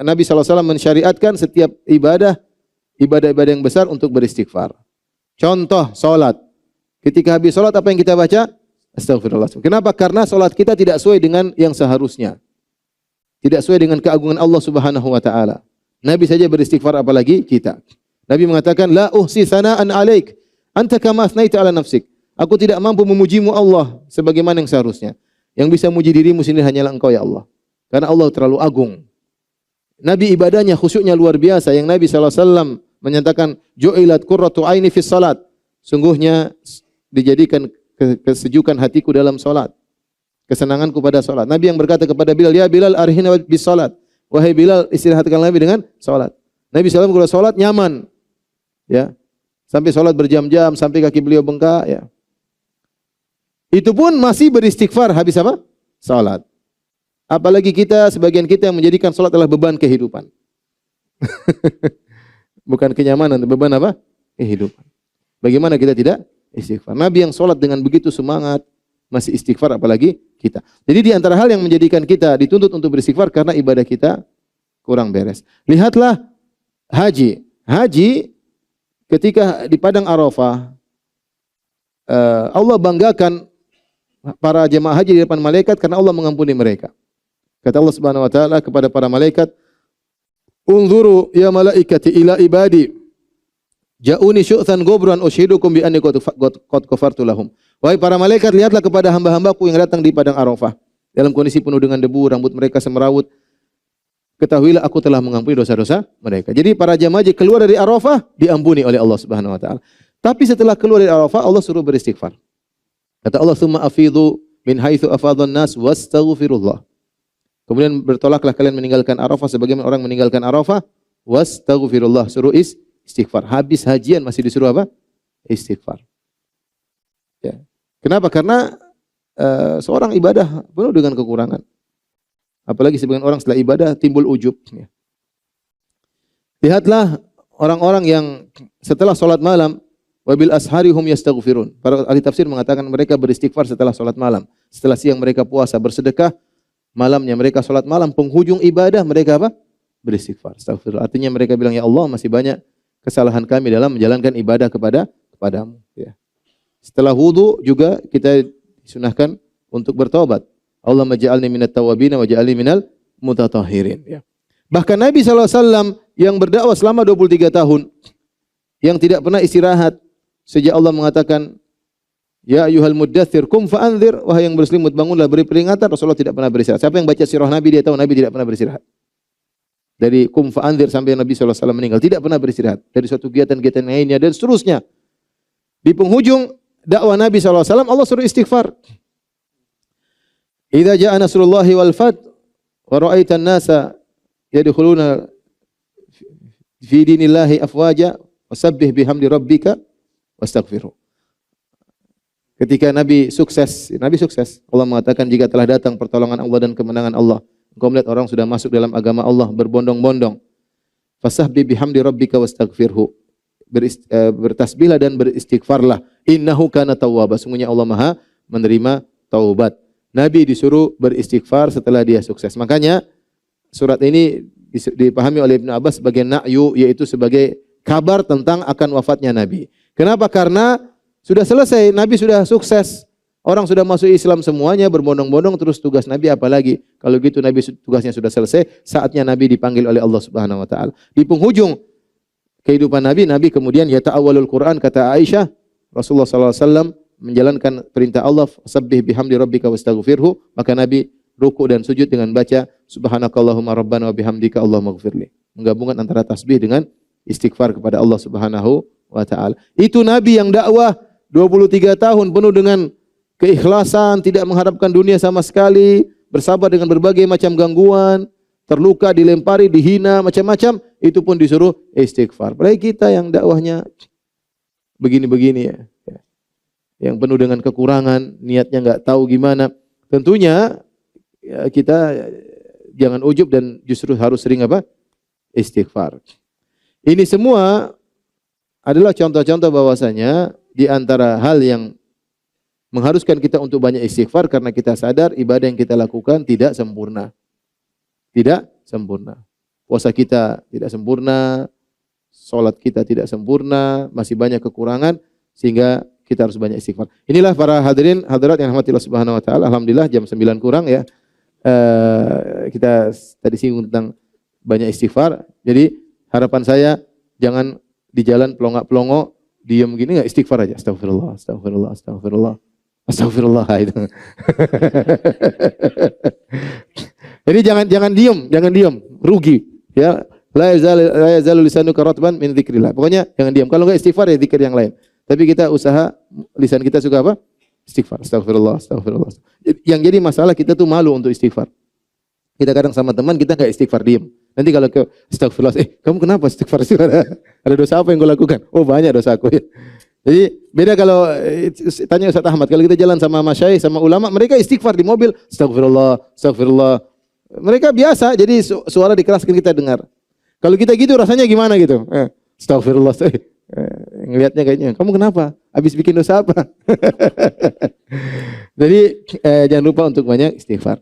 Nabi SAW mensyariatkan setiap ibadah yang besar untuk beristighfar. Contoh salat. Ketika habis salat apa yang kita baca? Astagfirullah. Kenapa? Karena salat kita tidak sesuai dengan yang seharusnya. Tidak sesuai dengan keagungan Allah Subhanahu wa taala. Nabi saja beristighfar apalagi kita. Nabi mengatakan la uhsi sana'an 'alaik anta kama asnaita 'ala nafsik. Aku tidak mampu memujimu Allah sebagaimana yang seharusnya. Yang bisa memuji dirimu sendiri hanyalah Engkau ya Allah. Karena Allah terlalu agung. Nabi ibadahnya khusyuknya luar biasa. Yang Nabi SAW menyatakan ju'ilat qurratu aini fis salat. Sungguhnya dijadikan kesejukan hatiku dalam salat. Kesenanganku pada salat. Nabi yang berkata kepada Bilal, "Ya Bilal arhina bis salat." Wahai Bilal, istirahatkan Nabi dengan salat. Nabi SAW kalau salat nyaman. Ya. Sampai salat berjam-jam, sampai kaki beliau bengkak, ya. Itu pun masih beristighfar habis apa? Salat. Apalagi kita, sebagian kita yang menjadikan salat adalah beban kehidupan. Bukan kenyamanan, beban apa? Kehidupan. Bagaimana kita tidak istighfar? Nabi yang salat dengan begitu semangat, masih istighfar apalagi kita. Jadi di antara hal yang menjadikan kita dituntut untuk beristighfar karena ibadah kita kurang beres. Lihatlah haji. Haji ketika di padang Arafah, Allah banggakan para jemaah haji di depan malaikat karena Allah mengampuni mereka. Kata Allah Subhanahu wa taala kepada para malaikat, "Unzuru ya malaikati ila ibadi. Ja'uni syu'than gobran ushidukum bi anni qad ghafartu lahum." Wahai para malaikat, lihatlah kepada hamba-hambaku yang datang di padang Arafah dalam kondisi penuh dengan debu, rambut mereka semerawut. Ketahuilah aku telah mengampuni dosa-dosa mereka. Jadi para jemaah haji keluar dari Arafah diampuni oleh Allah Subhanahu wa taala. Tapi setelah keluar dari Arafah Allah suruh beristighfar. Kata Allah, "Tsumma afidhu min haitsu afadhan nas wastaghfirullah." Kemudian bertolaklah kalian meninggalkan Arafah sebagaimana orang meninggalkan Arafah, wastaghfirullah, suruh istighfar. Habis hajian masih disuruh apa? Istighfar. Ya. Kenapa? Karena seorang ibadah penuh dengan kekurangan. Apalagi sebagian orang setelah ibadah timbul ujub. Ya. Lihatlah orang-orang yang setelah salat malam, wabil ashari hum yastaghfirun. Para ahli tafsir mengatakan mereka beristighfar setelah salat malam. Setelah siang mereka puasa bersedekah, malamnya mereka salat malam, penghujung ibadah mereka apa? Beristighfar. Astagfirullah. Artinya mereka bilang, "Ya Allah, masih banyak kesalahan kami dalam menjalankan ibadah kepadamu." Ya. Setelah wudu juga kita disunahkan untuk bertobat. Allahumma ja'alni minat tawabin wa ja'alni minal mutatahhirin. Ya. Bahkan Nabi SAW yang berdakwah selama 23 tahun, yang tidak pernah istirahat, sejak Allah mengatakan, "Ya ayyuhal muddathir kum fa'anzir," wahai yang berselimut bangunlah, beri peringatan. Rasulullah tidak pernah beristirahat. Siapa yang baca sirah Nabi dia tahu Nabi tidak pernah beristirahat. Dari kum fa'anzir sampai Nabi SAW meninggal tidak pernah beristirahat. Dari suatu kegiatan-kegiatan lainnya dan seterusnya. Di penghujung dakwah Nabi SAW Allah suruh istighfar. Idza ja'a nasrullahi wal fath wa ra'aitan nasa yadkhuluna fi dinillahi afwaja wasabbih bihamdi rabbika wastaghfirhu. Ketika Nabi sukses. Allah mengatakan jika telah datang pertolongan Allah dan kemenangan Allah, engkau melihat orang sudah masuk dalam agama Allah berbondong-bondong. Fasabbih bihamdi rabbika wastaghfirhu. Bertasbihlah dan beristighfarlah. Innahu kana tawwaba. Sungguhnya Allah Maha menerima taubat. Nabi disuruh beristighfar setelah dia sukses. Makanya surat ini dipahami oleh Ibnu Abbas sebagai na'yu, yaitu sebagai kabar tentang akan wafatnya Nabi. Kenapa? Karena sudah selesai, Nabi sudah sukses. Orang sudah masuk Islam semuanya, berbondong-bondong, terus tugas Nabi apa lagi? Kalau gitu Nabi tugasnya sudah selesai, saatnya Nabi dipanggil oleh Allah Subhanahu wa taala. Di penghujung kehidupan Nabi, Nabi kemudian yata'awwalul Quran, kata Aisyah, Rasulullah sallallahu alaihi wasallam menjalankan perintah Allah, sabbih bihamdi rabbika wastaghfirhu, maka Nabi ruku dan sujud dengan baca subhanakallahumma rabbana wa bihamdika Allahumma ighfirli. Menggabungkan antara tasbih dengan istighfar kepada Allah Subhanahu wa taala. Itu Nabi yang dakwah 23 tahun penuh dengan keikhlasan, tidak mengharapkan dunia sama sekali, bersabar dengan berbagai macam gangguan, terluka, dilempari, dihina, macam-macam, itu pun disuruh istighfar. Apalagi kita yang dakwahnya begini-begini ya. Yang penuh dengan kekurangan, niatnya enggak tahu gimana. Tentunya ya, kita jangan ujub dan justru harus sering apa? Istighfar. Ini semua adalah contoh-contoh bahwasanya di antara hal yang mengharuskan kita untuk banyak istighfar karena kita sadar ibadah yang kita lakukan tidak sempurna. Tidak sempurna. Puasa kita tidak sempurna, salat kita tidak sempurna, masih banyak kekurangan sehingga kita harus banyak istighfar. Inilah para hadirin hadirat yang rahmati Allah Subhanahu wa taala. Alhamdulillah jam 9 kurang ya. Kita tadi singgung tentang banyak istighfar. Jadi harapan saya jangan di jalan pelongo-pelongo diam gini enggak, istighfar aja. Astagfirullah, astagfirullah, astagfirullah. Astagfirullah itu. Jadi jangan diam, rugi. Ya, la yazalu lisanuka ratban min dzikrillah. Pokoknya jangan diam. Kalau enggak istighfar ya zikir yang lain. Tapi kita usaha lisan kita suka apa? Istighfar. Astagfirullah, astagfirullah. Yang jadi masalah kita tuh malu untuk istighfar. Kita kadang sama teman kita enggak istighfar, diam. Nanti kalau ke astagfirullah, kamu kenapa istighfar? Ada dosa apa yang kau lakukan? Oh, banyak dosaku ya. Jadi beda kalau tanya Ustaz Ahmad, kalau kita jalan sama masyayikh, sama ulama, mereka istighfar di mobil, astagfirullah, astagfirullah. Mereka biasa, jadi suara dikeraskan kita dengar. Kalau kita gitu rasanya gimana gitu? Astagfirullah, ngelihatnya kayaknya, kamu kenapa? Habis bikin dosa apa? Jadi jangan lupa untuk banyak istighfar.